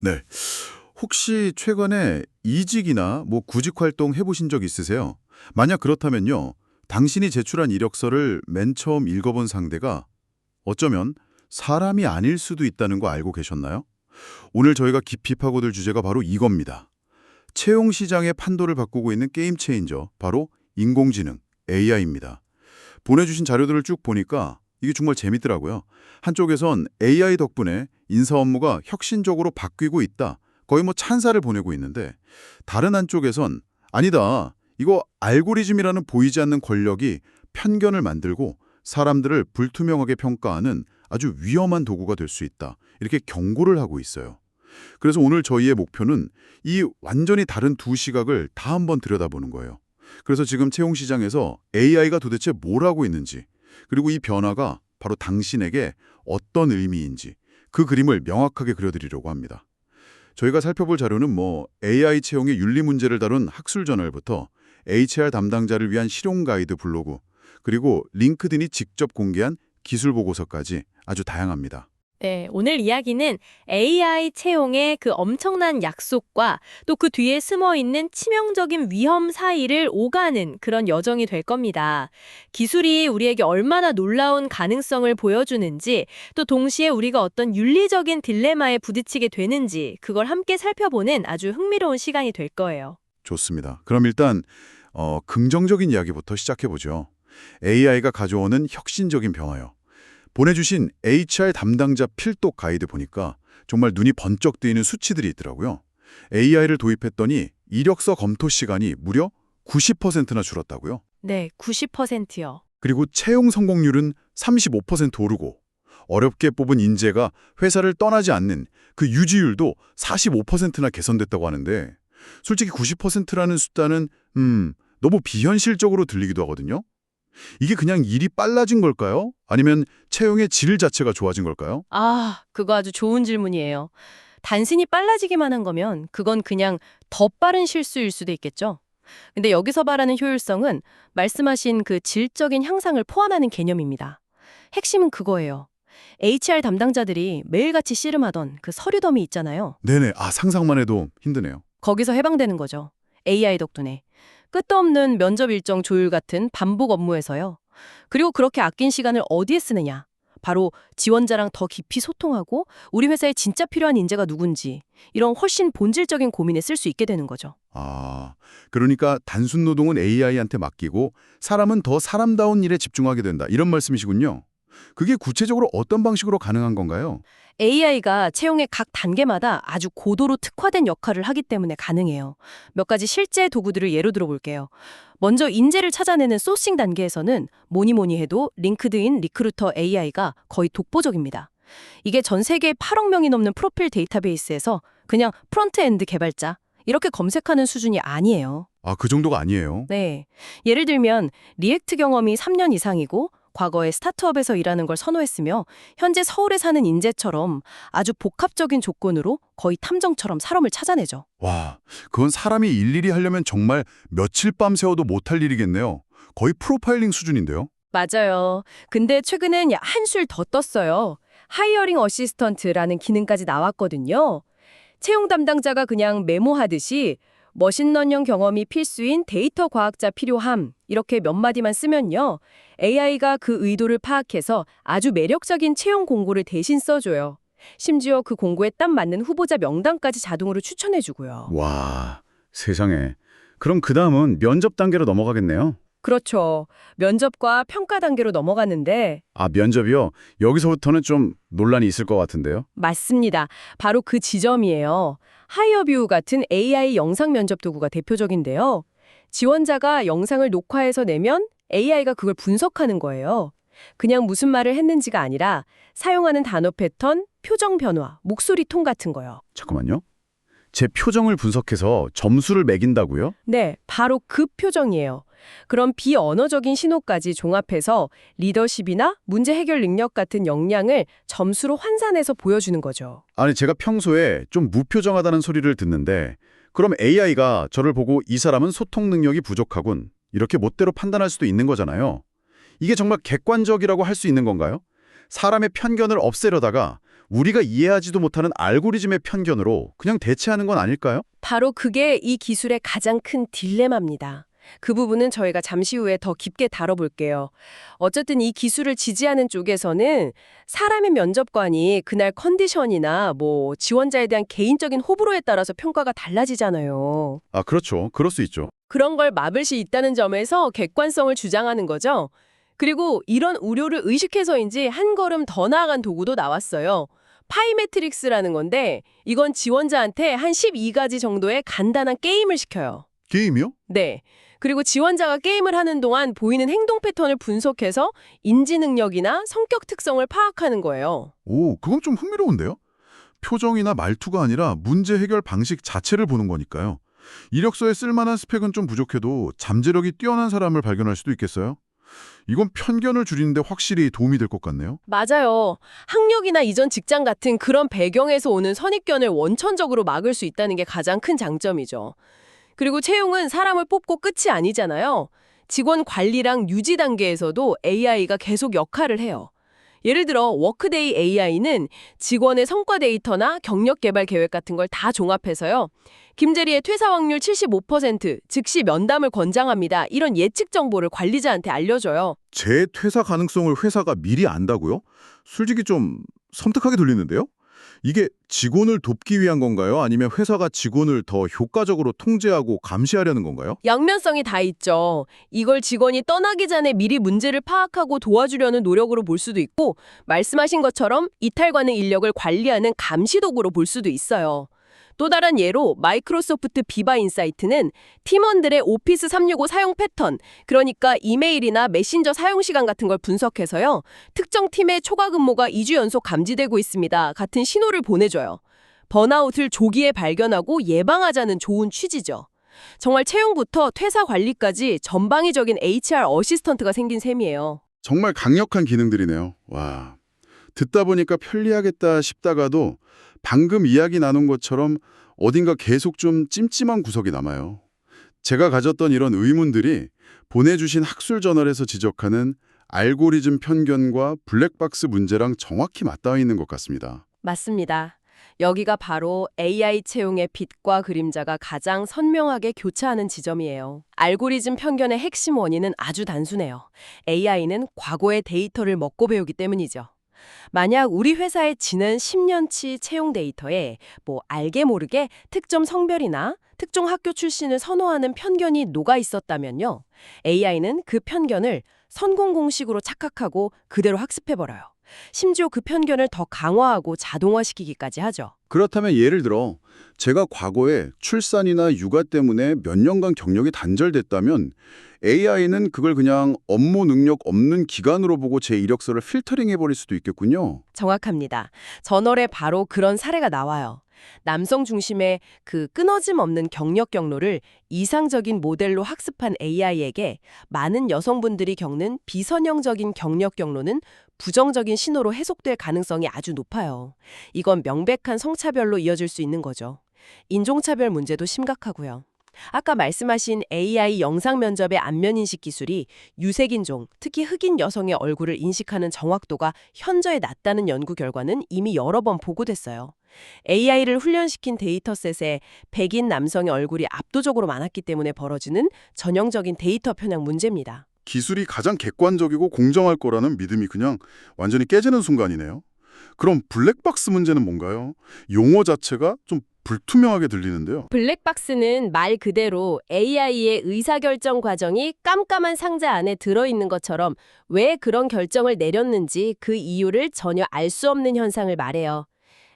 네. 혹시 최근에 이직이나 구직 활동 해보신 적 있으세요? 만약 그렇다면요. 당신이 제출한 이력서를 맨 처음 읽어본 상대가 어쩌면 사람이 아닐 수도 있다는 거 알고 계셨나요? 오늘 저희가 깊이 파고들 주제가 바로 이겁니다. 채용 시장의 판도를 바꾸고 있는 게임 체인저, 바로 인공지능, AI입니다. 보내주신 자료들을 쭉 보니까 이게 정말 재밌더라고요. 한쪽에선 AI 덕분에 인사 업무가 혁신적으로 바뀌고 있다. 거의 찬사를 보내고 있는데 다른 한쪽에선 아니다. 이거 알고리즘이라는 보이지 않는 권력이 편견을 만들고 사람들을 불투명하게 평가하는 아주 위험한 도구가 될 수 있다. 이렇게 경고를 하고 있어요. 그래서 오늘 저희의 목표는 이 완전히 다른 두 시각을 다 한번 들여다보는 거예요. 그래서 지금 채용 시장에서 AI가 도대체 뭘 하고 있는지, 그리고 이 변화가 바로 당신에게 어떤 의미인지 그 그림을 명확하게 그려드리려고 합니다. 저희가 살펴볼 자료는 AI 채용의 윤리 문제를 다룬 학술 저널부터 HR 담당자를 위한 실용 가이드 블로그, 그리고 링크드인이 직접 공개한 기술 보고서까지 아주 다양합니다. 네, 오늘 이야기는 AI 채용의 그 엄청난 약속과 또 그 뒤에 숨어 있는 치명적인 위험 사이를 오가는 그런 여정이 될 겁니다. 기술이 우리에게 얼마나 놀라운 가능성을 보여주는지, 또 동시에 우리가 어떤 윤리적인 딜레마에 부딪히게 되는지, 그걸 함께 살펴보는 아주 흥미로운 시간이 될 거예요. 좋습니다. 그럼 일단 긍정적인 이야기부터 시작해보죠. AI가 가져오는 혁신적인 변화요. 보내주신 HR 담당자 필독 가이드 보니까 정말 눈이 번쩍 뜨이는 수치들이 있더라고요. AI를 도입했더니 이력서 검토 시간이 무려 90%나 줄었다고요. 네, 90%요. 그리고 채용 성공률은 35% 오르고 어렵게 뽑은 인재가 회사를 떠나지 않는 그 유지율도 45%나 개선됐다고 하는데 솔직히 90%라는 숫자는 너무 비현실적으로 들리기도 하거든요. 이게 그냥 일이 빨라진 걸까요? 아니면 채용의 질 자체가 좋아진 걸까요? 그거 아주 좋은 질문이에요. 단순히 빨라지기만 한 거면 그건 그냥 더 빠른 실수일 수도 있겠죠. 근데 여기서 말하는 효율성은 말씀하신 그 질적인 향상을 포함하는 개념입니다. 핵심은 그거예요. HR 담당자들이 매일같이 씨름하던 그 서류 더미 있잖아요. 네네. 상상만 해도 힘드네요. 거기서 해방되는 거죠. AI 덕분에. 끝도 없는 면접 일정 조율 같은 반복 업무에서요. 그리고 그렇게 아낀 시간을 어디에 쓰느냐? 바로 지원자랑 더 깊이 소통하고 우리 회사에 진짜 필요한 인재가 누군지 이런 훨씬 본질적인 고민에 쓸 수 있게 되는 거죠. 그러니까 단순 노동은 AI한테 맡기고 사람은 더 사람다운 일에 집중하게 된다. 이런 말씀이시군요. 그게 구체적으로 어떤 방식으로 가능한 건가요? AI가 채용의 각 단계마다 아주 고도로 특화된 역할을 하기 때문에 가능해요. 몇 가지 실제 도구들을 예로 들어볼게요. 먼저 인재를 찾아내는 소싱 단계에서는 뭐니 해도 링크드인 리크루터 AI가 거의 독보적입니다. 이게 전 세계 8억 명이 넘는 프로필 데이터베이스에서 그냥 프론트엔드 개발자 이렇게 검색하는 수준이 아니에요. 그 정도가 아니에요. 네. 예를 들면 리액트 경험이 3년 이상이고 과거에 스타트업에서 일하는 걸 선호했으며 현재 서울에 사는 인재처럼 아주 복합적인 조건으로 거의 탐정처럼 사람을 찾아내죠. 와, 그건 사람이 일일이 하려면 정말 며칠 밤 새워도 못할 일이겠네요. 거의 프로파일링 수준인데요. 맞아요. 근데 최근엔 한술 더 떴어요. 하이어링 어시스턴트라는 기능까지 나왔거든요. 채용 담당자가 그냥 메모하듯이 머신러닝 경험이 필수인 데이터 과학자 필요함 이렇게 몇 마디만 쓰면요. AI가 그 의도를 파악해서 아주 매력적인 채용 공고를 대신 써줘요. 심지어 그 공고에 딱 맞는 후보자 명단까지 자동으로 추천해주고요. 와, 세상에. 그럼 그 다음은 면접 단계로 넘어가겠네요. 그렇죠. 면접과 평가 단계로 넘어갔는데 면접이요? 여기서부터는 좀 논란이 있을 것 같은데요. 맞습니다. 바로 그 지점이에요. 하이어뷰 같은 AI 영상 면접 도구가 대표적인데요. 지원자가 영상을 녹화해서 내면 AI가 그걸 분석하는 거예요. 그냥 무슨 말을 했는지가 아니라 사용하는 단어 패턴, 표정 변화, 목소리 톤 같은 거요. 잠깐만요. 제 표정을 분석해서 점수를 매긴다고요? 네, 바로 그 표정이에요. 그럼 비언어적인 신호까지 종합해서 리더십이나 문제 해결 능력 같은 역량을 점수로 환산해서 보여주는 거죠. 아니, 제가 평소에 좀 무표정하다는 소리를 듣는데 그럼 AI가 저를 보고 이 사람은 소통 능력이 부족하군, 이렇게 멋대로 판단할 수도 있는 거잖아요. 이게 정말 객관적이라고 할 수 있는 건가요? 사람의 편견을 없애려다가 우리가 이해하지도 못하는 알고리즘의 편견으로 그냥 대체하는 건 아닐까요? 바로 그게 이 기술의 가장 큰 딜레마입니다. 그 부분은 저희가 잠시 후에 더 깊게 다뤄볼게요. 어쨌든 이 기술을 지지하는 쪽에서는 사람의 면접관이 그날 컨디션이나 지원자에 대한 개인적인 호불호에 따라서 평가가 달라지잖아요. 아, 그렇죠. 그럴 수 있죠. 그런 걸 막을 수 있다는 점에서 객관성을 주장하는 거죠. 그리고 이런 우려를 의식해서인지 한 걸음 더 나아간 도구도 나왔어요. 파이 매트릭스라는 건데 이건 지원자한테 한 12가지 정도의 간단한 게임을 시켜요. 게임이요? 네. 그리고 지원자가 게임을 하는 동안 보이는 행동 패턴을 분석해서 인지 능력이나 성격 특성을 파악하는 거예요. 오, 그건 좀 흥미로운데요? 표정이나 말투가 아니라 문제 해결 방식 자체를 보는 거니까요. 이력서에 쓸만한 스펙은 좀 부족해도 잠재력이 뛰어난 사람을 발견할 수도 있겠어요? 이건 편견을 줄이는데 확실히 도움이 될 것 같네요. 맞아요. 학력이나 이전 직장 같은 그런 배경에서 오는 선입견을 원천적으로 막을 수 있다는 게 가장 큰 장점이죠. 그리고 채용은 사람을 뽑고 끝이 아니잖아요. 직원 관리랑 유지 단계에서도 AI가 계속 역할을 해요. 예를 들어 워크데이 AI는 직원의 성과 데이터나 경력 개발 계획 같은 걸 다 종합해서요. 김재리의 퇴사 확률 75%, 즉시 면담을 권장합니다. 이런 예측 정보를 관리자한테 알려줘요. 제 퇴사 가능성을 회사가 미리 안다고요? 솔직히 좀 섬뜩하게 들리는데요? 이게 직원을 돕기 위한 건가요? 아니면 회사가 직원을 더 효과적으로 통제하고 감시하려는 건가요? 양면성이 다 있죠. 이걸 직원이 떠나기 전에 미리 문제를 파악하고 도와주려는 노력으로 볼 수도 있고, 말씀하신 것처럼 이탈 가능 인력을 관리하는 감시 도구로 볼 수도 있어요. 또 다른 예로 마이크로소프트 비바 인사이트는 팀원들의 오피스 365 사용 패턴, 그러니까 이메일이나 메신저 사용 시간 같은 걸 분석해서요. 특정 팀의 초과 근무가 2주 연속 감지되고 있습니다. 같은 신호를 보내줘요. 번아웃을 조기에 발견하고 예방하자는 좋은 취지죠. 정말 채용부터 퇴사 관리까지 전방위적인 HR 어시스턴트가 생긴 셈이에요. 정말 강력한 기능들이네요. 와, 듣다 보니까 편리하겠다 싶다가도 방금 이야기 나눈 것처럼 어딘가 계속 좀 찜찜한 구석이 남아요. 제가 가졌던 이런 의문들이 보내주신 학술 저널에서 지적하는 알고리즘 편견과 블랙박스 문제랑 정확히 맞닿아 있는 것 같습니다. 맞습니다. 여기가 바로 AI 채용의 빛과 그림자가 가장 선명하게 교차하는 지점이에요. 알고리즘 편견의 핵심 원인은 아주 단순해요. AI는 과거의 데이터를 먹고 배우기 때문이죠. 만약 우리 회사의 지난 10년치 채용 데이터에 알게 모르게 특정 성별이나 특정 학교 출신을 선호하는 편견이 녹아 있었다면요. AI는 그 편견을 성공 공식으로 착각하고 그대로 학습해버려요. 심지어 그 편견을 더 강화하고 자동화시키기까지 하죠. 그렇다면 예를 들어 제가 과거에 출산이나 육아 때문에 몇 년간 경력이 단절됐다면 AI는 그걸 그냥 업무 능력 없는 기간으로 보고 제 이력서를 필터링해버릴 수도 있겠군요. 정확합니다. 저널에 바로 그런 사례가 나와요. 남성 중심의 그 끊어짐 없는 경력 경로를 이상적인 모델로 학습한 AI에게 많은 여성분들이 겪는 비선형적인 경력 경로는 부정적인 신호로 해석될 가능성이 아주 높아요. 이건 명백한 성차별로 이어질 수 있는 거죠. 인종차별 문제도 심각하고요. 아까 말씀하신 AI 영상 면접의 안면 인식 기술이 유색인종, 특히 흑인 여성의 얼굴을 인식하는 정확도가 현저히 낮다는 연구 결과는 이미 여러 번 보고됐어요. AI를 훈련시킨 데이터셋에 백인 남성의 얼굴이 압도적으로 많았기 때문에 벌어지는 전형적인 데이터 편향 문제입니다. 기술이 가장 객관적이고 공정할 거라는 믿음이 그냥 완전히 깨지는 순간이네요. 그럼 블랙박스 문제는 뭔가요? 용어 자체가 좀 불투명하게 들리는데요. 블랙박스는 말 그대로 AI의 의사결정 과정이 깜깜한 상자 안에 들어있는 것처럼 왜 그런 결정을 내렸는지 그 이유를 전혀 알 수 없는 현상을 말해요.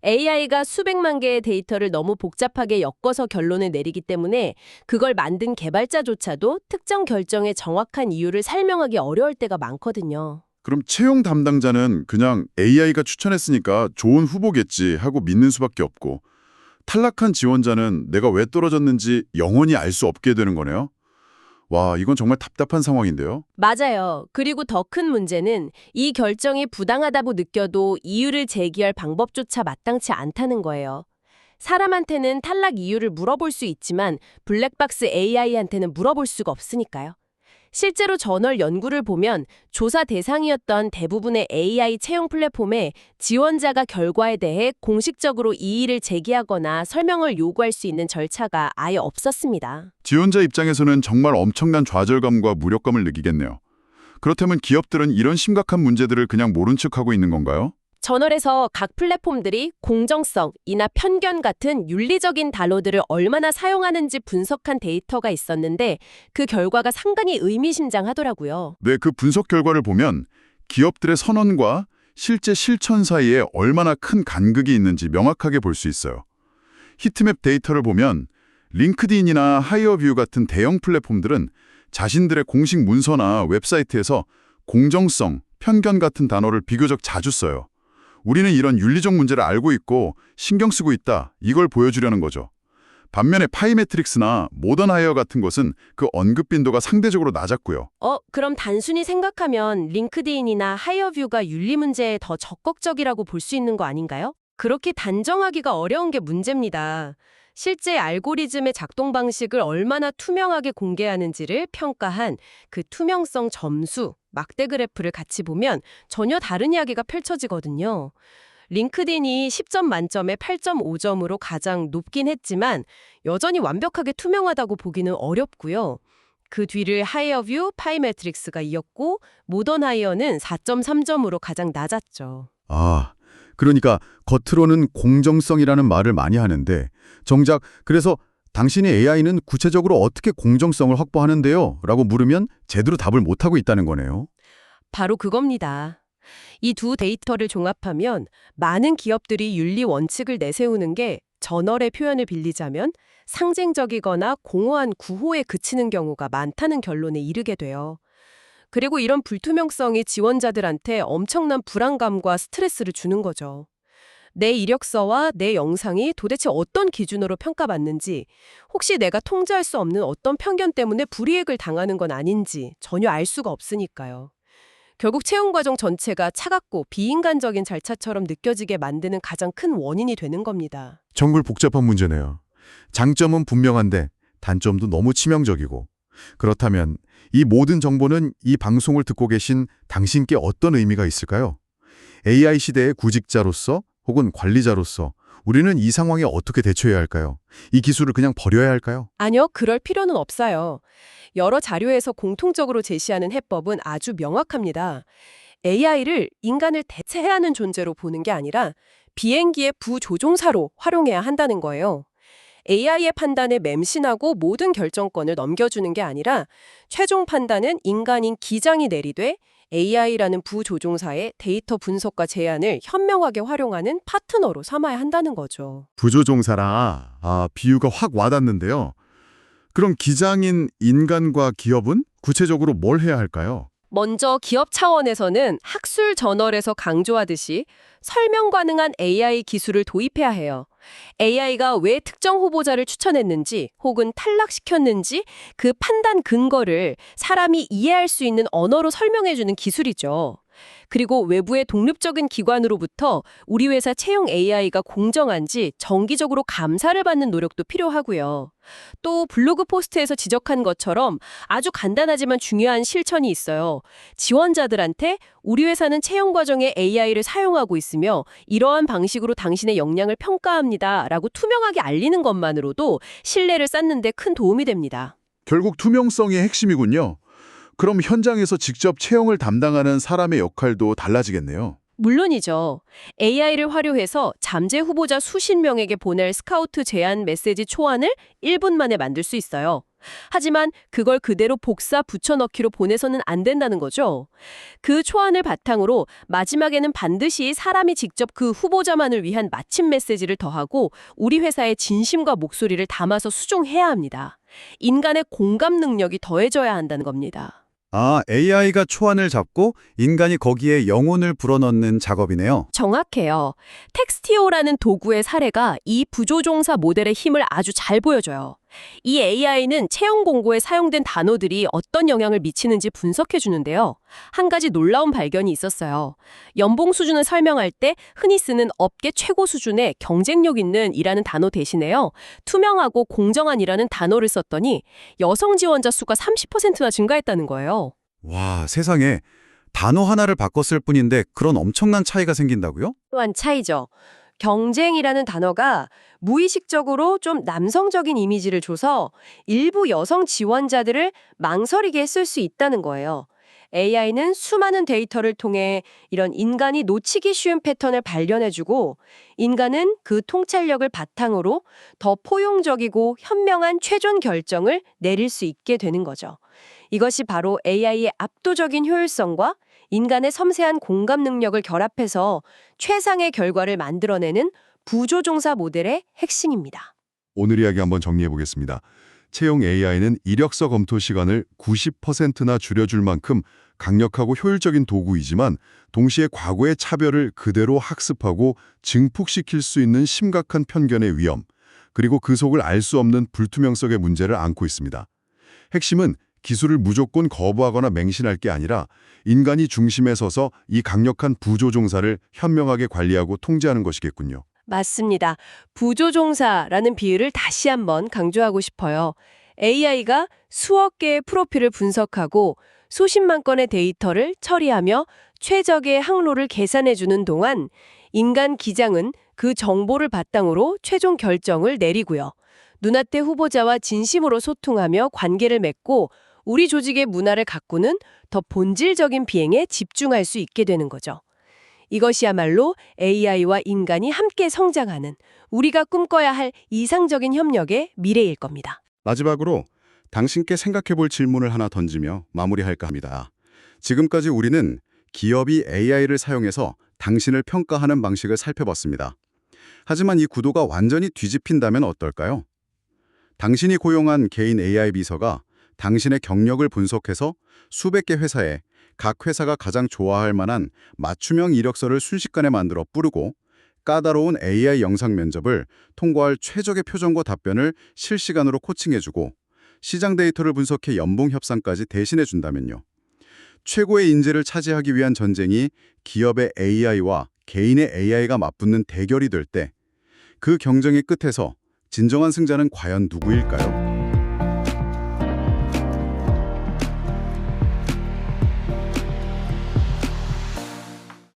AI가 수백만 개의 데이터를 너무 복잡하게 엮어서 결론을 내리기 때문에 그걸 만든 개발자조차도 특정 결정의 정확한 이유를 설명하기 어려울 때가 많거든요. 그럼 채용 담당자는 그냥 AI가 추천했으니까 좋은 후보겠지 하고 믿는 수밖에 없고 탈락한 지원자는 내가 왜 떨어졌는지 영원히 알 수 없게 되는 거네요. 와, 이건 정말 답답한 상황인데요. 맞아요. 그리고 더 큰 문제는 이 결정이 부당하다고 느껴도 이유를 제기할 방법조차 마땅치 않다는 거예요. 사람한테는 탈락 이유를 물어볼 수 있지만 블랙박스 AI한테는 물어볼 수가 없으니까요. 실제로 저널 연구를 보면 조사 대상이었던 대부분의 AI 채용 플랫폼에 지원자가 결과에 대해 공식적으로 이의를 제기하거나 설명을 요구할 수 있는 절차가 아예 없었습니다. 지원자 입장에서는 정말 엄청난 좌절감과 무력감을 느끼겠네요. 그렇다면 기업들은 이런 심각한 문제들을 그냥 모른 척하고 있는 건가요? 저널에서 각 플랫폼들이 공정성이나 편견 같은 윤리적인 단어들을 얼마나 사용하는지 분석한 데이터가 있었는데 그 결과가 상당히 의미심장하더라고요. 네, 그 분석 결과를 보면 기업들의 선언과 실제 실천 사이에 얼마나 큰 간극이 있는지 명확하게 볼 수 있어요. 히트맵 데이터를 보면 링크드인이나 하이어뷰 같은 대형 플랫폼들은 자신들의 공식 문서나 웹사이트에서 공정성, 편견 같은 단어를 비교적 자주 써요. 우리는 이런 윤리적 문제를 알고 있고 신경 쓰고 있다, 이걸 보여주려는 거죠. 반면에 파이매트릭스나 모던하이어 같은 곳은 그 언급 빈도가 상대적으로 낮았고요. 그럼 단순히 생각하면 링크드인이나 하이어뷰가 윤리 문제에 더 적극적이라고 볼 수 있는 거 아닌가요? 그렇게 단정하기가 어려운 게 문제입니다. 실제 알고리즘의 작동 방식을 얼마나 투명하게 공개하는지를 평가한 그 투명성 점수, 막대 그래프를 같이 보면 전혀 다른 이야기가 펼쳐지거든요. 링크드인이 10점 만점에 8.5점으로 가장 높긴 했지만 여전히 완벽하게 투명하다고 보기는 어렵고요. 그 뒤를 하이어뷰, 파이매트릭스가 이었고 모던하이어는 4.3점으로 가장 낮았죠. 그러니까 겉으로는 공정성이라는 말을 많이 하는데 정작 그래서 당신의 AI는 구체적으로 어떻게 공정성을 확보하는데요? 라고 물으면 제대로 답을 못하고 있다는 거네요. 바로 그겁니다. 이 두 데이터를 종합하면 많은 기업들이 윤리 원칙을 내세우는 게 저널의 표현을 빌리자면 상징적이거나 공허한 구호에 그치는 경우가 많다는 결론에 이르게 돼요. 그리고 이런 불투명성이 지원자들한테 엄청난 불안감과 스트레스를 주는 거죠. 내 이력서와 내 영상이 도대체 어떤 기준으로 평가받는지, 혹시 내가 통제할 수 없는 어떤 편견 때문에 불이익을 당하는 건 아닌지 전혀 알 수가 없으니까요. 결국 채용 과정 전체가 차갑고 비인간적인 절차처럼 느껴지게 만드는 가장 큰 원인이 되는 겁니다. 정말 복잡한 문제네요. 장점은 분명한데 단점도 너무 치명적이고. 그렇다면 이 모든 정보는 이 방송을 듣고 계신 당신께 어떤 의미가 있을까요? AI 시대의 구직자로서 혹은 관리자로서 우리는 이 상황에 어떻게 대처해야 할까요? 이 기술을 그냥 버려야 할까요? 아니요, 그럴 필요는 없어요. 여러 자료에서 공통적으로 제시하는 해법은 아주 명확합니다. AI를 인간을 대체해야 하는 존재로 보는 게 아니라 비행기의 부조종사로 활용해야 한다는 거예요. AI의 판단에 맹신하고 모든 결정권을 넘겨주는 게 아니라 최종 판단은 인간인 기장이 내리되 AI라는 부조종사의 데이터 분석과 제안을 현명하게 활용하는 파트너로 삼아야 한다는 거죠. 부조종사라. 비유가 확 와닿는데요. 그럼 기장인 인간과 기업은 구체적으로 뭘 해야 할까요? 먼저 기업 차원에서는 학술 저널에서 강조하듯이 설명 가능한 AI 기술을 도입해야 해요. AI가 왜 특정 후보자를 추천했는지 혹은 탈락시켰는지 그 판단 근거를 사람이 이해할 수 있는 언어로 설명해주는 기술이죠. 그리고 외부의 독립적인 기관으로부터 우리 회사 채용 AI가 공정한지 정기적으로 감사를 받는 노력도 필요하고요. 또 블로그 포스트에서 지적한 것처럼 아주 간단하지만 중요한 실천이 있어요. 지원자들한테 우리 회사는 채용 과정에 AI를 사용하고 있으며 이러한 방식으로 당신의 역량을 평가합니다. 라고 투명하게 알리는 것만으로도 신뢰를 쌓는 데 큰 도움이 됩니다. 결국 투명성이 핵심이군요. 그럼 현장에서 직접 채용을 담당하는 사람의 역할도 달라지겠네요. 물론이죠. AI를 활용해서 잠재 후보자 수십 명에게 보낼 스카우트 제안 메시지 초안을 1분 만에 만들 수 있어요. 하지만 그걸 그대로 복사 붙여넣기로 보내서는 안 된다는 거죠. 그 초안을 바탕으로 마지막에는 반드시 사람이 직접 그 후보자만을 위한 마침 메시지를 더하고 우리 회사의 진심과 목소리를 담아서 수정해야 합니다. 인간의 공감 능력이 더해져야 한다는 겁니다. AI가 초안을 잡고 인간이 거기에 영혼을 불어넣는 작업이네요. 정확해요. 텍스티오라는 도구의 사례가 이 부조종사 모델의 힘을 아주 잘 보여줘요. 이 AI는 채용 공고에 사용된 단어들이 어떤 영향을 미치는지 분석해 주는데요. 한 가지 놀라운 발견이 있었어요. 연봉 수준을 설명할 때 흔히 쓰는 업계 최고 수준의 경쟁력 있는 이라는 단어 대신에요. 투명하고 공정한이라는 단어를 썼더니 여성 지원자 수가 30%나 증가했다는 거예요. 와, 세상에 단어 하나를 바꿨을 뿐인데 그런 엄청난 차이가 생긴다고요? 또한 차이죠. 경쟁이라는 단어가 무의식적으로 좀 남성적인 이미지를 줘서 일부 여성 지원자들을 망설이게 했을 수 있다는 거예요. AI는 수많은 데이터를 통해 이런 인간이 놓치기 쉬운 패턴을 발견해주고 인간은 그 통찰력을 바탕으로 더 포용적이고 현명한 최종 결정을 내릴 수 있게 되는 거죠. 이것이 바로 AI의 압도적인 효율성과 인간의 섬세한 공감 능력을 결합해서 최상의 결과를 만들어내는 부조종사 모델의 핵심입니다. 오늘 이야기 한번 정리해 보겠습니다. 채용 AI는 이력서 검토 시간을 90%나 줄여줄 만큼 강력하고 효율적인 도구이지만 동시에 과거의 차별을 그대로 학습하고 증폭시킬 수 있는 심각한 편견의 위험, 그리고 그 속을 알 수 없는 불투명성의 문제를 안고 있습니다. 핵심은 기술을 무조건 거부하거나 맹신할 게 아니라 인간이 중심에 서서 이 강력한 부조종사를 현명하게 관리하고 통제하는 것이겠군요. 맞습니다. 부조종사라는 비유를 다시 한번 강조하고 싶어요. AI가 수억 개의 프로필을 분석하고 수십만 건의 데이터를 처리하며 최적의 항로를 계산해주는 동안 인간 기장은 그 정보를 바탕으로 최종 결정을 내리고요. 눈앞의 후보자와 진심으로 소통하며 관계를 맺고 우리 조직의 문화를 가꾸는 더 본질적인 비행에 집중할 수 있게 되는 거죠. 이것이야말로 AI와 인간이 함께 성장하는 우리가 꿈꿔야 할 이상적인 협력의 미래일 겁니다. 마지막으로 당신께 생각해 볼 질문을 하나 던지며 마무리할까 합니다. 지금까지 우리는 기업이 AI를 사용해서 당신을 평가하는 방식을 살펴봤습니다. 하지만 이 구도가 완전히 뒤집힌다면 어떨까요? 당신이 고용한 개인 AI 비서가 당신의 경력을 분석해서 수백 개 회사에 각 회사가 가장 좋아할 만한 맞춤형 이력서를 순식간에 만들어 뿌리고 까다로운 AI 영상 면접을 통과할 최적의 표정과 답변을 실시간으로 코칭해주고 시장 데이터를 분석해 연봉 협상까지 대신해준다면요. 최고의 인재를 차지하기 위한 전쟁이 기업의 AI와 개인의 AI가 맞붙는 대결이 될 때 그 경쟁의 끝에서 진정한 승자는 과연 누구일까요?